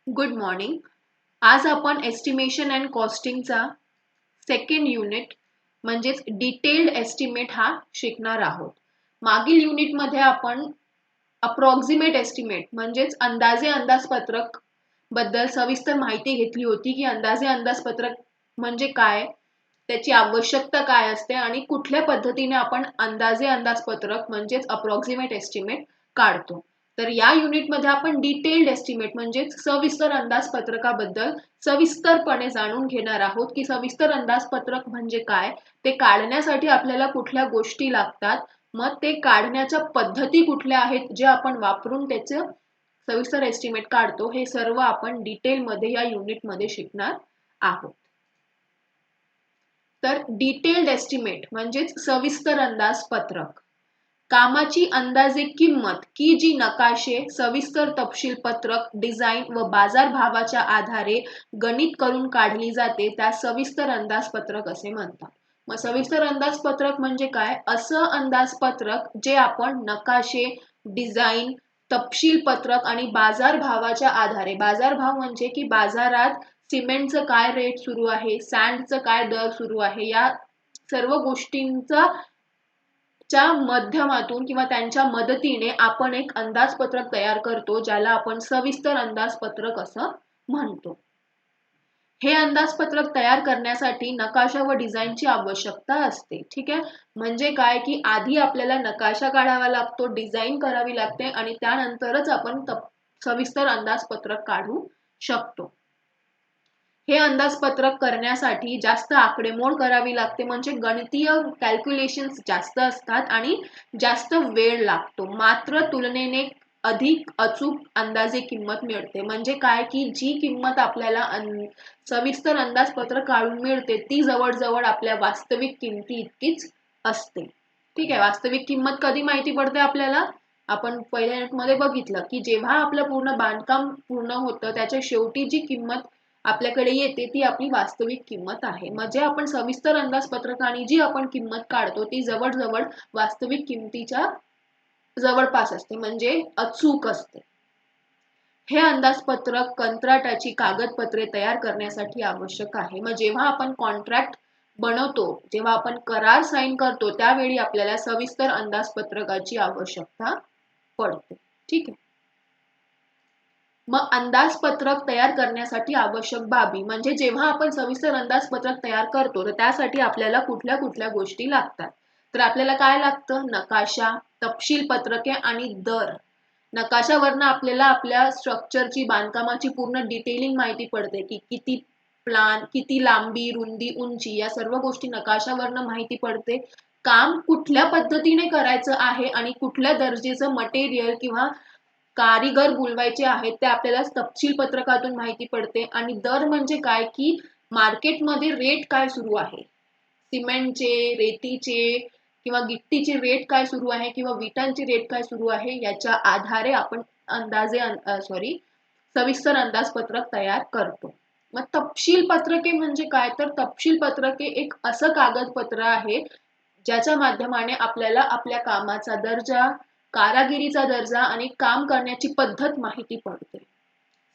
Good morning. आज आपण estimation and कॉस्टिंगचा second unit म्हणजेच डिटेल्ड एस्टिमेट हा शिकणार आहोत. मागील युनिटमध्ये आपण अप्रॉक्सिमेट एस्टिमेट म्हणजेच अंदाजे अंदाजपत्रक बद्दल सविस्तर माहिती घेतली होती की अंदाजे अंदाजपत्रक म्हणजे काय, त्याची आवश्यकता काय असते आणि कुठल्या पद्धतीने आपण अंदाजे अंदाजपत्रक म्हणजेच अप्रॉक्सिमेट एस्टिमेट काढतो. तर या युनिटमध्ये आपण डिटेल्ड एस्टिमेट म्हणजेच सविस्तर अंदाजपत्रकाबद्दल सविस्तरपणे जाणून घेणार आहोत की सविस्तर अंदाजपत्रक म्हणजे काय, ते काढण्यासाठी आपल्याला कुठल्या गोष्टी लागतात, मग ते काढण्याच्या पद्धती कुठल्या आहेत जे आपण वापरून त्याचं सविस्तर एस्टिमेट काढतो, हे सर्व आपण डिटेलमध्ये या युनिटमध्ये शिकणार आहोत. तर डिटेल्ड एस्टिमेट म्हणजेच सविस्तर अंदाजपत्रक कामाची अंदाजे किंमत की जी नकाशे, सविस्तर तपशील पत्रक, डिझाईन व बाजारभावाच्या आधारे गणित करून काढली जाते त्यास सविस्तर अंदाजपत्रक असे म्हणतात. मग सविस्तर अंदाजपत्रक म्हणजे काय? असं अंदाजपत्रक जे आपण नकाशे, डिझाईन, तपशील पत्रक आणि बाजारभावाच्या आधारे, बाजारभाव म्हणजे की बाजारात सिमेंटचं काय रेट सुरू आहे, सँडचं काय दर सुरू आहे, या सर्व गोष्टींचा च्या माध्यमातून किंवा त्यांच्या मदतीने आपण एक अंदाजपत्रक तयार करतो, ज्याला आपण सविस्तर अंदाजपत्रक असं म्हणतो. हे अंदाजपत्रक तयार करण्यासाठी नकाशा व डिझाईनची आवश्यकता असते. ठीक आहे, म्हणजे काय की आधी आपल्याला नकाशा काढावा लागतो, डिझाईन करावी लागते आणि त्यानंतरच आपण सविस्तर अंदाजपत्रक काढू शकतो. हे अंदाजपत्रक करण्यासाठी जास्त आकडेमोड करावी लागते, म्हणजे गणितीय कॅल्क्युलेशन्स जास्त असतात आणि जास्त वेळ लागतो. मात्र तुलनेने अधिक अचूक अंदाजे किंमत मिळते. म्हणजे काय की जी किंमत आपल्याला सविस्तर अंदाजपत्रक काढून मिळते ती जवळजवळ आपल्या वास्तविक किमती इतकीच असते. ठीक आहे, वास्तविक किंमत कधी माहिती पडते आपल्याला? आपण पहिल्या युनिटमध्ये बघितलं की जेव्हा आपलं पूर्ण बांधकाम पूर्ण होतं त्याच्या शेवटी जी किंमत आपल्याकडे येते ती आपली वास्तविक किंमत आहे. म्हणजे आपण सविस्तर अंदाजपत्रकाने जी आपण किंमत काढतो ती जवळजवळ वास्तविक किमतीच्या जवळपास असते, म्हणजे अचूक असते. हे अंदाजपत्रक कंत्राटाची कागदपत्रे तयार करण्यासाठी आवश्यक आहे. मग जेव्हा आपण कॉन्ट्रॅक्ट बनवतो, जेव्हा आपण करार साईन करतो, त्यावेळी आपल्याला सविस्तर अंदाजपत्रकाची आवश्यकता पडते. ठीक आहे. मग अंदाजपत्रक तयार करण्यासाठी आवश्यक बाबी म्हणजे जेव्हा आपण सविस्तर अंदाजपत्रक तयार करतो तर त्यासाठी आपल्याला कुठल्या कुठल्या गोष्टी लागतात. तर आपल्याला काय लागतं? नकाशा, तपशील पत्रके आणि दर. नकाशावरनं आपल्याला आपल्या स्ट्रक्चरची, बांधकामाची पूर्ण डिटेलिंग माहिती पडते की किती प्लान, किती लांबी, रुंदी, उंची, या सर्व गोष्टी नकाशावरनं माहिती पडते. काम कुठल्या पद्धतीने करायचं आहे आणि कुठल्या दर्जेचं मटेरियल किंवा कारिगर बोलवायचे आहेत ते आपल्याला तपशील पत्रकातून माहिती पडते. आणि दर म्हणजे काय की मार्केटमध्ये रेट काय सुरू आहे, सिमेंटचे, रेतीचे किंवा गिट्टीचे रेट काय सुरू आहे किंवा विटांचे रेट काय सुरू आहे, याच्या आधारे आपण सविस्तर अंदाजपत्रक तयार करतो. मग तपशील पत्रके म्हणजे काय? तर तपशील पत्रके एक असं कागदपत्र आहे ज्याच्या माध्यमाने आपल्याला आपल्या कामाचा दर्जा, कारागिरीचा दर्जा आणि काम करण्याची पद्धत माहिती पडते.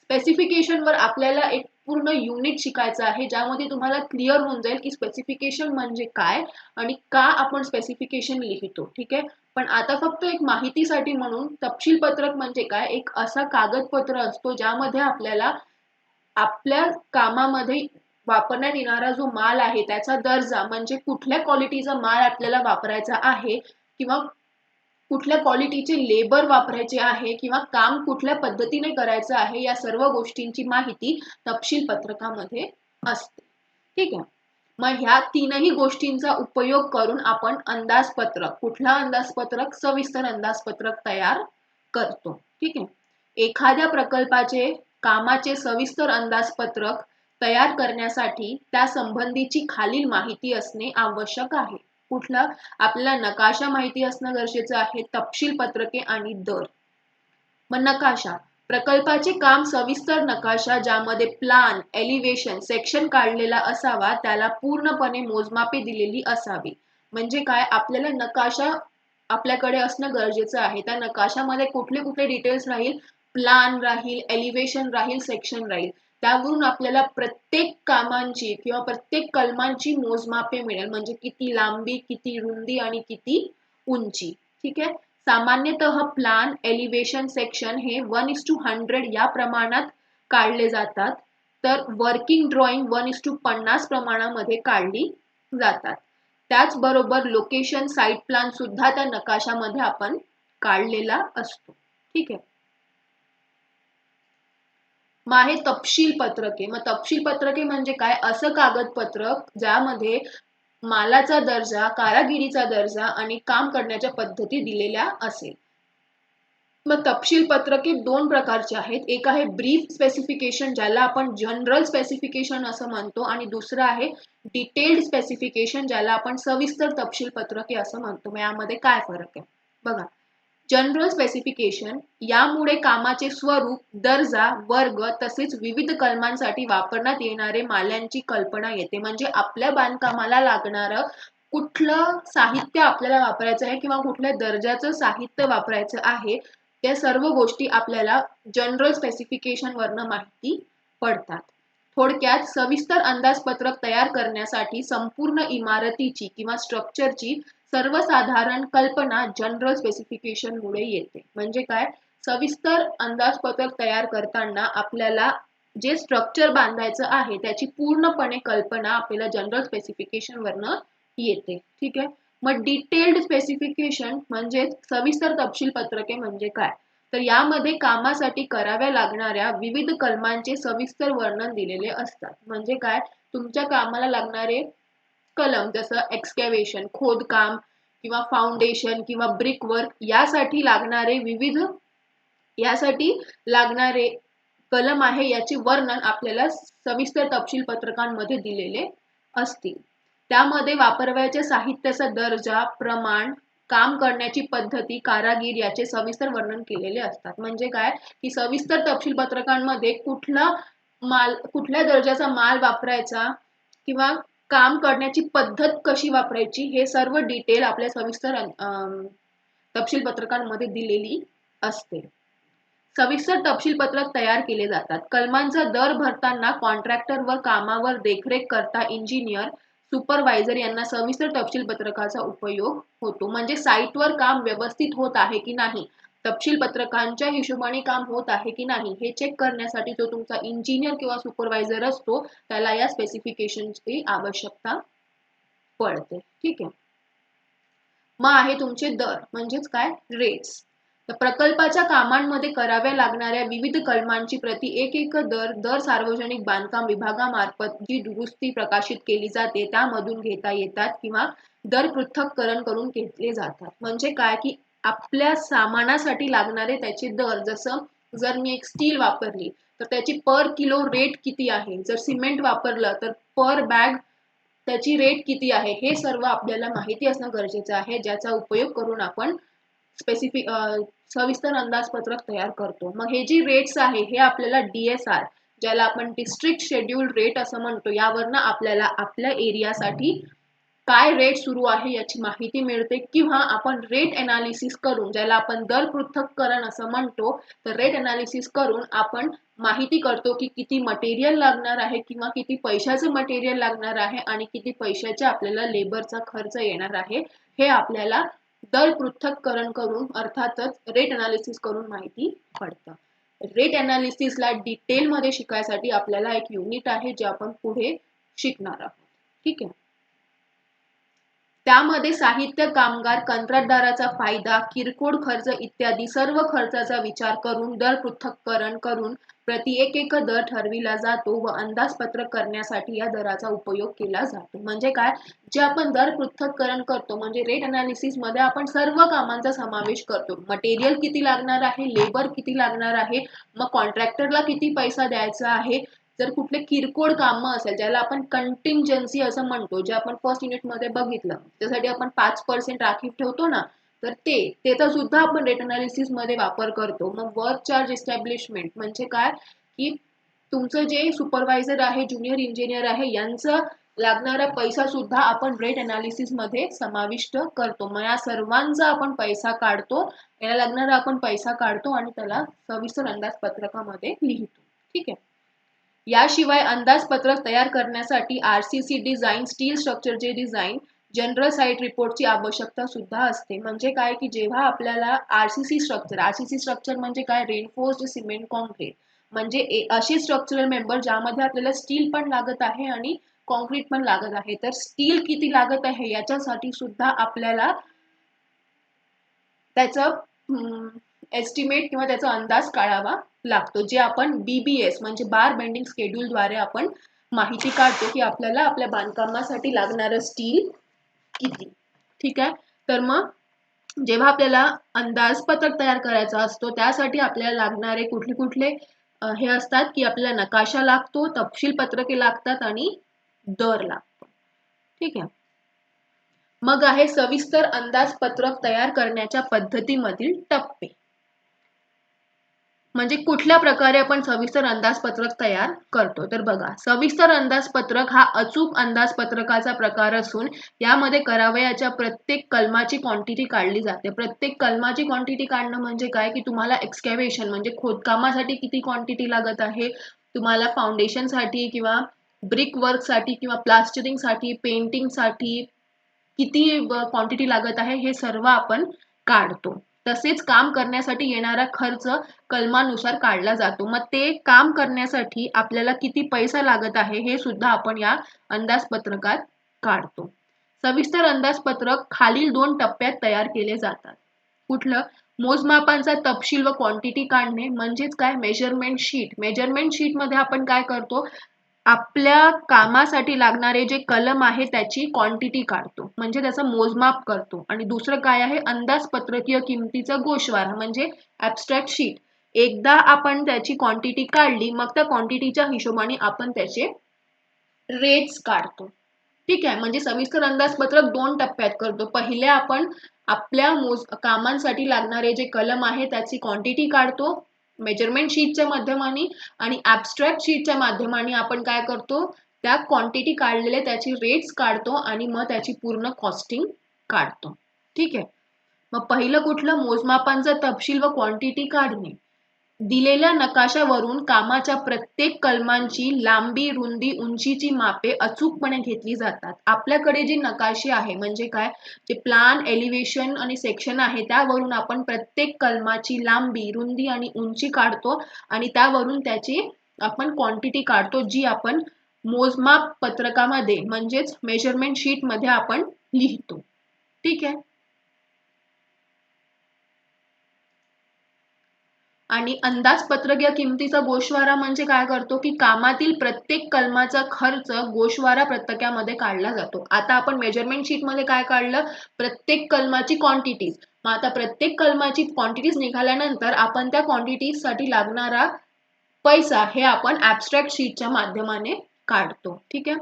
स्पेसिफिकेशनवर आपल्याला एक पूर्ण युनिट शिकायचं आहे ज्यामध्ये तुम्हाला क्लिअर होऊन जाईल की स्पेसिफिकेशन म्हणजे काय आणि का आपण स्पेसिफिकेशन लिहितो. ठीक आहे, पण आता फक्त एक माहितीसाठी म्हणून तपशील पत्रक म्हणजे काय? एक असा कागदपत्र असतो ज्यामध्ये आपल्याला आपल्या कामामध्ये वापरण्यात येणारा जो माल आहे त्याचा दर्जा, म्हणजे कुठल्या क्वालिटीचा माल आपल्याला वापरायचा आहे किंवा कुठल्या क्वालिटीचे लेबर वापरायचे आहे किंवा काम कुठल्या पद्धतीने करायचं आहे, या सर्व गोष्टींची माहिती तपशील पत्रकामध्ये असते. ठीक आहे, मग ह्या तीनही गोष्टींचा उपयोग करून आपण अंदाजपत्रक, कुठला अंदाजपत्रक? सविस्तर अंदाजपत्रक तयार करतो. ठीक आहे, एखाद्या प्रकल्पाचे कामाचे सविस्तर अंदाजपत्रक तयार करण्यासाठी त्या संबंधीची खालील माहिती असणे आवश्यक आहे. कुठला? आपल्याला नकाशा माहिती असणं गरजेचं आहे, तपशील पत्रके आणि दर. मग नकाशा, प्रकल्पाचे काम सविस्तर नकाशा ज्यामध्ये प्लान, एलिव्हेशन, सेक्शन काढलेला असावा, त्याला पूर्णपणे मोजमापे दिलेली असावी. म्हणजे काय? आपल्याला नकाशा आपल्याकडे असणं गरजेचं आहे. त्या नकाशामध्ये कुठले कुठले डिटेल्स राहील? प्लान राहील, एलिव्हेशन राहील, सेक्शन राहील. त्यावरून आपल्याला प्रत्येक कामांची किंवा प्रत्येक कलमांची मोजमापे मिळेल, म्हणजे किती लांबी, किती रुंदी आणि किती उंची. ठीक आहे. सामान्यतः प्लान, एलिव्हेशन, सेक्शन हे 1:100 या प्रमाणात काढले जातात, तर वर्किंग ड्रॉइंग 1:50 प्रमाणामध्ये काढली जातात. त्याचबरोबर लोकेशन साइट प्लान सुद्धा त्या नकाशामध्ये आपण काढलेला असतो. ठीक आहे. मग आहे तपशील पत्रके. मग तपशील पत्रके म्हणजे काय? असं कागदपत्रक ज्यामध्ये मालाचा दर्जा, कारागिरीचा दर्जा आणि काम करण्याच्या पद्धती दिलेल्या असेल. मग तपशील पत्रके दोन प्रकारचे आहेत. एक आहे ब्रीफ स्पेसिफिकेशन, ज्याला आपण जनरल स्पेसिफिकेशन असं म्हणतो, आणि दुसरं आहे डिटेल्ड स्पेसिफिकेशन, ज्याला आपण सविस्तर तपशील पत्रके असं म्हणतो. मग यामध्ये काय फरक आहे बघा. जनरल स्पेसिफिकेशन यामुळे कामाचे स्वरूप, दर्जा, वर्ग तसेच विविध कलमांसाठी वापरण्यात येणारे माल्यांची कल्पना येते. म्हणजे आपल्या बांधकामाला लागणारं कुठलं साहित्य आपल्याला वापरायचं आहे किंवा कुठल्या दर्जाचं साहित्य वापरायचं आहे, त्या सर्व गोष्टी आपल्याला जनरल स्पेसिफिकेशन वरनं माहिती पडतात. थोडक्यात सविस्तर अंदाजपत्रक तयार करण्यासाठी संपूर्ण इमारतीची किंवा स्ट्रक्चरची सर्वसाधारण कल्पना जनरल स्पेसिफिकेशन मुळे येते. म्हणजे काय? सविस्तर अंदाजपत्रक तयार करताना आपल्याला जे स्ट्रक्चर बांधायचं आहे त्याची पूर्णपणे कल्पना आपल्याला जनरल स्पेसिफिकेशन वरनं येते. ठीक आहे. मग डिटेल्ड स्पेसिफिकेशन म्हणजे सविस्तर तपशील पत्रके म्हणजे काय? तर यामध्ये कामासाठी कराव्या लागणाऱ्या विविध कलमांचे सविस्तर वर्णन दिलेले असतात. म्हणजे काय? तुमच्या कामाला लागणारे कलम, जसं एक्सकॅव्हेशन, खोदकाम किंवा फाउंडेशन किंवा ब्रिक वर्क, यासाठी लागणारे कलम आहे याचे वर्णन आपल्याला सविस्तर तपशील पत्रकांमध्ये दिलेले असतील. त्यामध्ये वापरावयाच्या साहित्याचा दर्जा, प्रमाण, काम करण्याची पद्धती, कारागीर याचे सविस्तर वर्णन केलेले असतात. म्हणजे काय? की सविस्तर तपशील पत्रकांमध्ये कुठल्या दर्जाचा माल वापरायचा किंवा काम करण्याची पद्धत कशी वापरायची हे सर्व डिटेल आपल्या सविस्तर तपशील पत्रकांमध्ये दिलेली असते. सविस्तर तपशील पत्रक तयार केले जातात. कलमांचा दर भरताना कॉन्ट्रॅक्टर व कामावर देखरेख करता इंजिनियर, सुपरवायझर यांना सविस्तर तपशील पत्रकाचा उपयोग होतो. म्हणजे साईटवर काम व्यवस्थित होत आहे की नाही, तपशील पत्रकांच्या हिशोबाने काम होत आहे की नाही हे चेक करण्यासाठी जो तुमचा इंजिनियर किंवा सुपरवायझर असतो त्याला या स्पेसिफिकेशनची आवश्यकता पडते. ठीक आहे. मग आहे तुमचे दर, म्हणजेच काय? रेट्स. तर प्रकल्पाच्या कामांमध्ये कराव्या लागणाऱ्या विविध कलमांची प्रति एक दर सार्वजनिक बांधकाम विभागामार्फत जी दुरुस्ती प्रकाशित केली जाते त्यामधून घेता येतात किंवा दर पृथक्करण करून घेतले जातात. म्हणजे काय? की आपल्या सामानासाठी लागणारे त्याचे दर, जसं जर मी एक स्टील वापरली तर त्याची पर किलो रेट किती आहे, जर सिमेंट वापरलं तर पर बॅग त्याची रेट किती आहे, हे सर्व आपल्याला माहिती असणं गरजेचं आहे, ज्याचा उपयोग करून आपण सविस्तर अंदाजपत्रक तयार करतो. मग हे जी रेट्स आहे हे आपल्याला DSR, ज्याला आपण डिस्ट्रिक्ट शेड्यूल रेट असं म्हणतो, यावरनं आपल्याला आपल्या एरियासाठी काय रेट सुरू आहे याची माहिती मिळते, किंवा आपण रेट एनालिसिस करून, ज्याला आपण दर पृथक्करण असं म्हणतो, तर रेट एनालिसिस करून आपण माहिती करतो की किती मटेरियल लागणार आहे किंवा किती पैशाचं मटेरियल लागणार आहे आणि किती पैशाचे आपल्याला लेबरचा खर्च येणार आहे, हे आपल्याला दर पृथक्करण करून अर्थातच रेट एनालिसिस करून माहिती पडतं. रेट एनालिसिसला डिटेलमध्ये शिकायसाठी आपल्याला एक युनिट आहे जे आपण पुढे शिकणार आहोत. ठीक आहे. त्यामध्ये साहित्य, कामगार, कंत्राटदाराचा फायदा, किरकोळ खर्च इत्यादी सर्व खर्चाचा विचार करून दर पृथक्करण करून प्रति एक दर ठरविला जातो व अंदाजपत्रक करण्यासाठी या दराचा उपयोग केला जातो. म्हणजे काय? जे आपण दर पृथक्करण करतो म्हणजे रेट अनालिसिस मध्ये आपण सर्व कामांचा समावेश करतो. मटेरियल किती लागणार आहे, लेबर किती लागणार आहे, मग कॉन्ट्रॅक्टरला किती पैसा द्यायचा आहे, जर कुठले किरकोळ कामं असेल ज्याला आपण कंटिंजन्सी असं म्हणतो, जे आपण फर्स्ट युनिट मध्ये बघितलं, त्यासाठी आपण 5% राखीव ठेवतो ना, तर त्याचा सुद्धा आपण रेट अनालिसिस मध्ये वापर करतो. मग वर्क चार्ज एस्टॅब्लिशमेंट म्हणजे काय? की तुमचं जे सुपरवायझर आहे, ज्युनियर इंजिनियर आहे, यांचं लागणारा पैसा सुद्धा आपण रेट अनालिसिस मध्ये समाविष्ट करतो. मग या सर्वांचा आपण पैसा काढतो, याला लागणारा आपण पैसा काढतो आणि त्याला सविस्तर अंदाजपत्रकामध्ये लिहितो. ठीक आहे. याशिवाय अंदाजपत्रक तयार करण्यासाठी RCC डिझाईन, स्टील स्ट्रक्चरचे डिझाईन, जनरल साईट रिपोर्टची आवश्यकता सुद्धा असते. म्हणजे काय की जेव्हा आपल्याला RCC स्ट्रक्चर म्हणजे काय, रेनफोर्स्ड सिमेंट कॉन्क्रीट, म्हणजे असे स्ट्रक्चरल मेंबर ज्यामध्ये आपल्याला स्टील पण लागत आहे आणि कॉन्क्रीट पण लागत आहे. तर स्टील किती लागत आहे याच्यासाठी सुद्धा आपल्याला त्याचं एस्टिमेट किंवा त्याचा अंदाज काढावा लागतो, जे आपण BBS म्हणजे बार बेंडिंग स्केड्यूल द्वारे आपण माहिती काढतो की आपल्याला आपल्या बांधकामासाठी लागणारं स्टील किती. ठीक आहे. तर मग जेव्हा आपल्याला अंदाजपत्रक तयार करायचा असतो त्यासाठी आपल्याला लागणारे कुठले कुठले हे असतात की आपल्याला नकाशा लागतो, तपशील पत्रके लागतात आणि दर लागतो. ठीक आहे. मग आहे सविस्तर अंदाजपत्रक तयार करण्याच्या पद्धतीमधील टप्पे. म्हणजे कुठल्या प्रकारे आपण सविस्तर अंदाजपत्रक तयार करतो. तर बघा, सविस्तर अंदाजपत्रक हा अचूक अंदाजपत्रकाचा प्रकार असून यामध्ये करावयाच्या प्रत्येक कलमाची क्वांटिटी काढली जाते. प्रत्येक कलमाची क्वांटिटी काढणं म्हणजे काय की तुम्हाला एक्सकॅव्हेशन म्हणजे खोदकामासाठी किती क्वांटिटी लागत आहे, तुम्हाला फाउंडेशनसाठी किंवा ब्रिक वर्कसाठी किंवा प्लास्टरिंगसाठी, पेंटिंगसाठी किती क्वांटिटी लागत आहे हे सर्व आपण काढतो. तसेच काम करण्यासाठी येणारा खर्च कलमानुसार काढला जातो. मग ते काम करण्यासाठी आपल्याला किती पैसा लागत आहे हे सुद्धा आपण या अंदाजपत्रकात काढतो. सविस्तर अंदाजपत्रक खालील 2 टप्प्यात तयार केले जातात. कुठलं? मोजमापांचा तपशील व क्वांटिटी काढणे म्हणजेच काय, मेजरमेंट शीट. मेजरमेंट शीट मध्ये आपण काय करतो, आपल्या कामासाठी लागणारे जे कलम आहे त्याची क्वांटिटी काढतो, म्हणजे त्याचं मोजमाप करतो. आणि दुसरं काय आहे, अंदाजपत्रकीय किमतीचा गोषवारा म्हणजे ऍबस्ट्रॅक्ट शीट. एकदा आपण त्याची क्वांटिटी काढली मग त्या क्वांटिटीच्या हिशोबाने आपण त्याचे रेट्स काढतो. ठीक आहे. म्हणजे सविस्तर अंदाजपत्रक 2 टप्प्यात करतो. पहिले आपण आपल्या कामांसाठी लागणारे जे कलम आहे त्याची क्वांटिटी काढतो मेजरमेंट शीटच्या माध्यमाने, आणि ऍबस्ट्रॅक्ट शीटच्या माध्यमाने आपण काय करतो, त्या क्वांटिटी काढलेले त्याची रेट्स काढतो आणि मग त्याची पूर्ण कॉस्टिंग काढतो. ठीक आहे. मग पहिलं कुठलं, मोजमापांचा तपशील व क्वांटिटी काढणे. दिलेल्या नकाशावरून कामाच्या प्रत्येक कलमांची लांबी, रुंदी, उंचीची मापे अचूकपणे घेतली जातात. आपल्याकडे जे नकाशे आहे म्हणजे काय, जे प्लान, एलिव्हेशन आणि सेक्शन आहे त्यावरून आपण प्रत्येक कलमाची लांबी, रुंदी आणि उंची काढतो आणि त्यावरून त्याची आपण क्वांटिटी काढतो, जी आपण मोजमाप पत्रकामध्ये म्हणजेच मेजरमेंट शीट मध्ये आपण लिहितो. ठीक आहे. आणि अंदाजपत्रक या किमतीचा गोषवारा म्हणजे काय करतो की कामातील प्रत्येक कलमाचा खर्च गोषवारा पत्रकामध्ये काढला जातो. आता आपण मेजरमेंट शीट मध्ये काय काढलं, प्रत्येक कलमाची क्वांटिटीज. मग आता प्रत्येक कलमाची क्वांटिटीज निघाल्यानंतर आपण त्या क्वांटिटीज साठी लागणारा पैसा हे आपण ऍबस्ट्रॅक्ट शीटच्या माध्यमाने काढतो. ठीक आहे.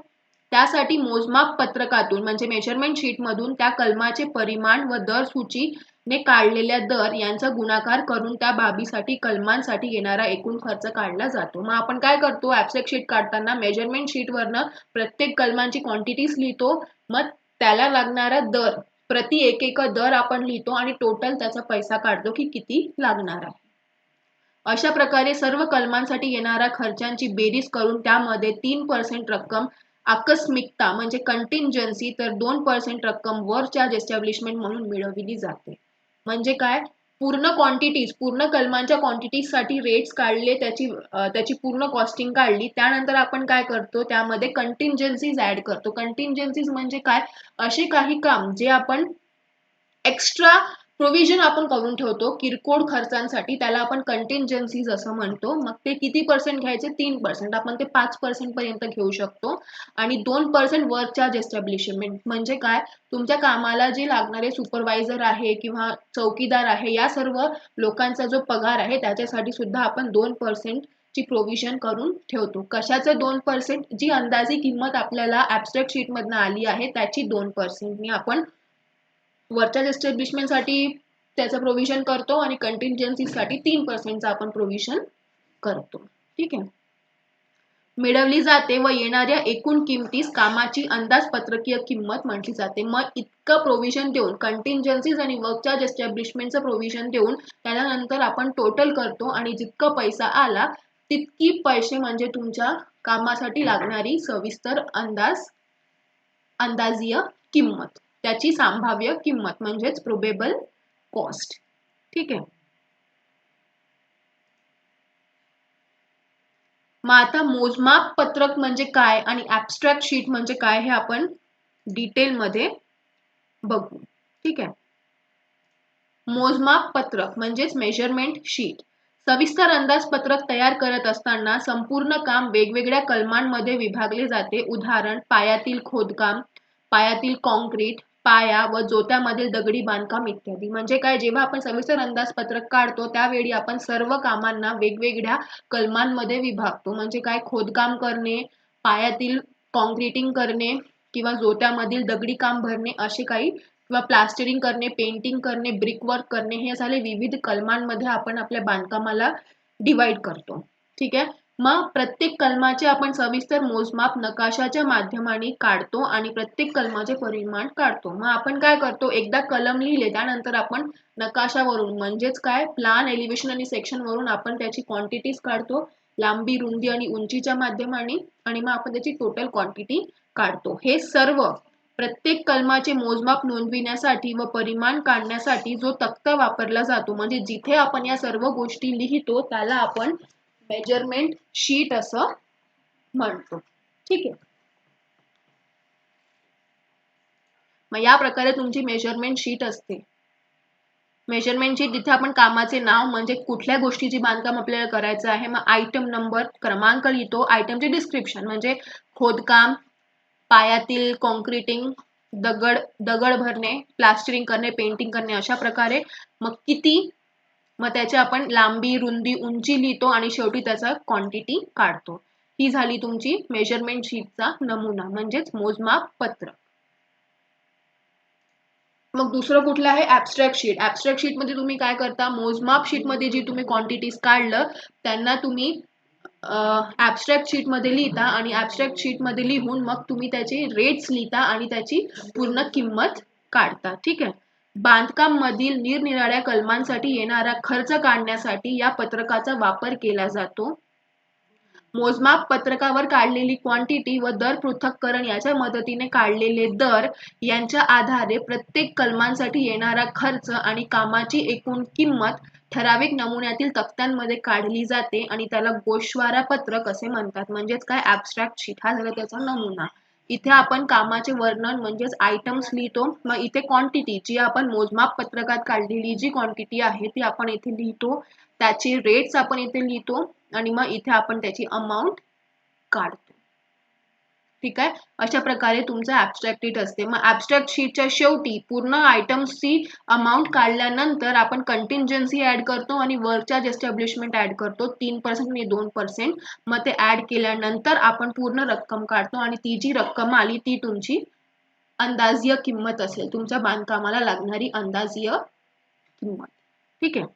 त्यासाठी मोजमाप पत्रकातून म्हणजे मेजरमेंट शीट मधून त्या कलमाचे परिमाण व दर सूचीने काढलेल्या दर यांचा गुणाकार करून त्या बाबीसाठी कलमांसाठी येणारा एकूण खर्च काढला जातो. मग आपण काय करतो, ऍबस्ट्रॅक्ट शीट काढताना मेजरमेंट शीट वरनं प्रत्येक कलमांची क्वांटिटीज लिहितो, मग त्याला लागणारा दर प्रति एक दर आपण लिहितो आणि टोटल त्याचा पैसा काढतो की किती लागणार आहे. अशा प्रकारे सर्व कलमांसाठी येणाऱ्या खर्चांची बेरीज करून त्यामध्ये 3% रक्कम आकस्मिकता म्हणजे कंटिंजन्सी तर 2% रक्कम वर चार्ज एस्टॅब्लिशमेंट म्हणून मिळवली जाते. म्हणजे काय, पूर्ण कलमांच्या क्वांटिटीज साठी रेट्स काढले, त्याची पूर्ण कॉस्टिंग काढली, त्यानंतर आपण काय करतो, त्यामध्ये कंटिंजन्सीज ऍड करतो. कंटिंजन्सीज म्हणजे काय, असे काही काम जे आपण एक्स्ट्रा प्रोव्हिजन आपण करून ठेवतो किरकोळ खर्चांसाठी, त्याला आपण कंटिंजन्सीज असं म्हणतो. मग ते किती पर्सेंट घ्यायचे, 3%. आपण ते 5% पर्यंत घेऊ शकतो. आणि 2% वर्क चार्ज एस्टॅब्लिशमेंट म्हणजे काय, तुमच्या कामाला जे लागणारे सुपरवायझर आहे किंवा चौकीदार आहे या सर्व लोकांचा जो पगार आहे त्याच्यासाठी सुद्धा आपण 2% ची प्रोव्हिजन करून ठेवतो. कशाचं 2%, जी अंदाजी किंमत आपल्याला ऍबस्ट्रॅक्ट शीट मधनं आली आहे त्याची 2% ने आपण वरच्या एस्टॅब्लिशमेंट साठी त्याचं प्रोव्हिजन करतो आणि कंटिंजन्सी साठी 3% आपण प्रोव्हिजन करतो. ठीक आहे. मिळवली जाते व येणाऱ्या एकूण किमतीस कामाची अंदाजपत्रकीय किंमत म्हटली जाते. मग इतकं प्रोव्हिजन देऊन, कंटिंजन्सीज आणि वर्क चार्ज एस्टॅब्लिशमेंटचं प्रोव्हिजन देऊन त्यानंतर आपण टोटल करतो आणि जितका पैसा आला तितकी पैसे म्हणजे तुमच्या कामासाठी लागणारी सविस्तर अंदाजीय किंमत, त्याची संभाव्य किंमत म्हणजेच प्रोबेबल कॉस्ट. ठीक आहे. मग आता मोजमाप पत्रक म्हणजे काय आणि ऍब्स्ट्रॅक्ट शीट म्हणजे काय हे आपण डिटेलमध्ये बघू. ठीक आहे. मोजमाप पत्रक म्हणजेच मेजरमेंट शीट. सविस्तर अंदाजपत्रक तयार करत असताना संपूर्ण काम वेगवेगळ्या कलमांमध्ये विभागले जाते. उदाहरण पायातील खोदकाम, पायातील कॉन्क्रीट, पाया व जोत्यामधील दगडी बांधकाम इत्यादी. म्हणजे काय, जेव्हा आपण सविस्तर अंदाजपत्रक काढतो त्यावेळी आपण सर्व कामांना वेगवेगळ्या कलमांमध्ये विभागतो. म्हणजे काय, खोदकाम करणे, पायातील कॉन्क्रीटिंग करणे किंवा जोत्यामधील दगडी काम भरणे असे काही, किंवा प्लास्टरिंग करणे, पेंटिंग करणे, ब्रिक वर्क करणे, हे झाले विविध कलमांमध्ये आपण आपल्या बांधकामाला डिवाइड करतो. ठीक आहे. मग प्रत्येक कलमाचे आपण सविस्तर मोजमाप नकाशाच्या माध्यमाने काढतो आणि प्रत्येक कलमाचे परिमाण काढतो. मग आपण काय करतो, एकदा कलम लिहिले त्यानंतर आपण नकाशावरून म्हणजेच काय, प्लान, एलिव्हेशन आणि सेक्शन वरून आपण त्याची क्वांटिटीज काढतो, लांबी, रुंदी आणि उंचीच्या माध्यमाने, आणि मग आपण त्याची टोटल क्वांटिटी काढतो. हे सर्व प्रत्येक कलमाचे मोजमाप नोंदविण्यासाठी व परिमाण काढण्यासाठी जो तक्ता वापरला जातो, म्हणजे जिथे आपण या सर्व गोष्टी लिहितो त्याला आपण मेजरमेंट शीट असं म्हणतो. ठीक आहे. मग या प्रकारे तुमची मेजरमेंट शीट असते. मेजरमेंट शीट जिथे आपण कामाचे नाव म्हणजे कुठल्या गोष्टीची बांधकाम आपल्याला करायचं आहे, मग आयटम नंबर, क्रमांक लिहितो, आयटमचे डिस्क्रिप्शन म्हणजे खोदकाम, पायातील कॉन्क्रीटिंग, दगड भरणे, प्लास्टरिंग करणे, पेंटिंग करणे अशा प्रकारे. मग किती, मग त्याची आपण लांबी, रुंदी, उंची लिहितो आणि शेवटी त्याचा क्वांटिटी काढतो. ही झाली तुमची मेजरमेंट शीटचा नमुना म्हणजेच मोजमाप पत्रक. मग दुसरं कुठलं आहे, ऍब्स्ट्रॅक्ट शीट. ऍब्स्ट्रॅक्ट शीट मध्ये तुम्ही काय करता, मोजमाप शीट मध्ये जी तुम्ही क्वांटिटीज काढलं त्यांना तुम्ही ऍब्स्ट्रॅक्ट शीट मध्ये लिहिता आणि ऍब्स्ट्रॅक्ट शीट मध्ये लिहून मग तुम्ही त्याचे रेट्स लिहिता आणि त्याची पूर्ण किंमत काढता. ठीक आहे. बांधकाम मधील निरनिराळ्या कलमांसाठी येणारा खर्च काढण्यासाठी या पत्रकाचा वापर केला जातो. मोजमाप पत्रकावर काढलेली क्वांटिटी व दर पृथक्करण याच्या मदतीने काढलेले दर यांच्या आधारे प्रत्येक कलमांसाठी येणारा खर्च आणि कामाची एकूण किंमत ठराविक नमुन्यातील तक्त्यांमध्ये काढली जाते आणि त्याला गोषवारा पत्रक असे म्हणतात. म्हणजेच काय, ऍब्स्ट्रॅक्ट शीट हा झाला त्याचा नमुना. इथे आपण कामाचे वर्णन म्हणजेच आयटम्स लिहितो. मग इथे क्वांटिटी जी आपण मोजमाप पत्रकात काढलेली जी क्वांटिटी आहे ती आपण इथे लिहितो, त्याचे रेट्स आपण इथे लिहितो आणि मग इथे आपण त्याची अमाऊंट काढतो. ठीक आहे. अशा प्रकारे तुमचं ऍब्स्ट्रॅक्ट शीट असते. मग ऍब्स्ट्रॅक्ट शीटच्या शेवटी पूर्ण आयटम्सची अमाऊंट काढल्यानंतर आपण कंटिंजन्सी ऍड करतो आणि वर्क चार्ज एस्टॅब्लिशमेंट ऍड करतो 3% आणि 2%. मग ते ऍड केल्यानंतर आपण पूर्ण रक्कम काढतो आणि ती जी रक्कम आली ती तुमची अंदाजीय किंमत असेल, तुमच्या बांधकामाला लागणारी अंदाजीय किंमत. ठीक आहे.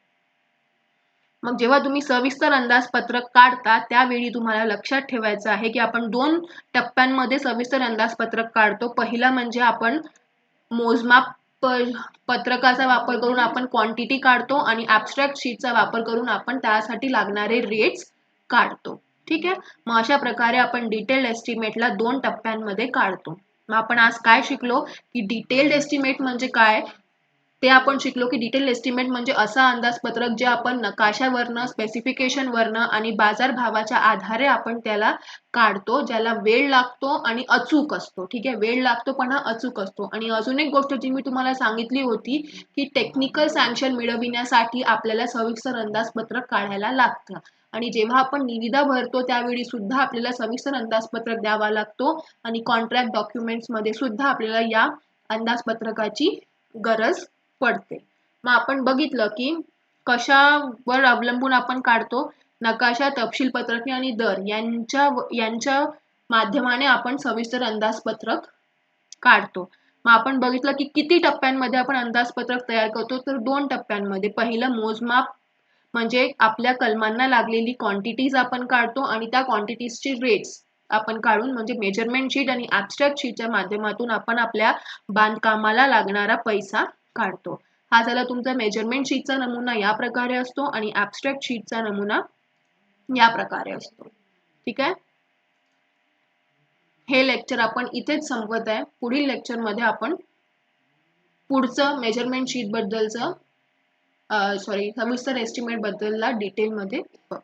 मग जेव्हा तुम्ही सविस्तर अंदाजपत्रक काढता त्यावेळी तुम्हाला लक्षात ठेवायचं आहे की आपण 2 टप्प्यांमध्ये सविस्तर अंदाजपत्रक काढतो. पहिला म्हणजे आपण मोजमाप पत्रकाचा वापर करून आपण क्वांटिटी काढतो आणि ऍब्स्ट्रॅक्ट शीटचा वापर करून आपण त्यासाठी लागणारे रेट्स काढतो. ठीक आहे. मग अशा प्रकारे आपण डिटेल्ड एस्टिमेटला 2 टप्प्यांमध्ये काढतो. मग आपण आज काय शिकलो की डिटेल्ड एस्टिमेट म्हणजे काय ते आपण शिकलो की डिटेल एस्टिमेट म्हणजे असा अंदाजपत्रक जे आपण नकाशावरनं, स्पेसिफिकेशनवरनं आणि बाजारभावाच्या आधारे आपण त्याला काढतो, ज्याला वेळ लागतो आणि अचूक असतो. ठीक आहे. वेळ लागतो पण हा अचूक असतो. आणि अजून एक गोष्ट जी मी तुम्हाला सांगितली होती की टेक्निकल सँक्शन मिळविण्यासाठी आपल्याला सविस्तर अंदाजपत्रक काढायला लागतं आणि जेव्हा आपण निविदा भरतो त्यावेळी सुद्धा आपल्याला सविस्तर अंदाजपत्रक द्यावा लागतो आणि कॉन्ट्रॅक्ट डॉक्युमेंट्स मध्ये सुद्धा आपल्याला या अंदाजपत्रकाची गरज पडते. मग आपण बघितलं की कशावर अवलंबून आपण काढतो, नकाशा, तपशील पत्रके आणि दर यांच्या माध्यमाने आपण सविस्तर अंदाजपत्रक काढतो. मग आपण बघितलं की किती टप्प्यांमध्ये आपण अंदाजपत्रक तयार करतो, तर 2 टप्प्यांमध्ये. पहिलं म्हणजे आपल्या कलमांना लागलेली क्वांटिटीज आपण काढतो आणि त्या क्वांटिटीजची रेट्स आपण काढून म्हणजे मेजरमेंट शीट आणि ऍबस्ट्रॅक्ट शीटच्या माध्यमातून आपण आपल्या बांधकामाला लागणारा पैसा काढतो. हा झाला तुमचा मेजरमेंट शीटचा नमुना या प्रकारे असतो आणि ऍबस्ट्रॅक्ट शीटचा नमुना या प्रकारे असतो. ठीक आहे. हे लेक्चर आपण इथेच संपवत आहे. पुढील लेक्चरमध्ये आपण पुढचं मेजरमेंट शीट बद्दलचं सविस्तर एस्टिमेट बद्दलला डिटेलमध्ये बघू.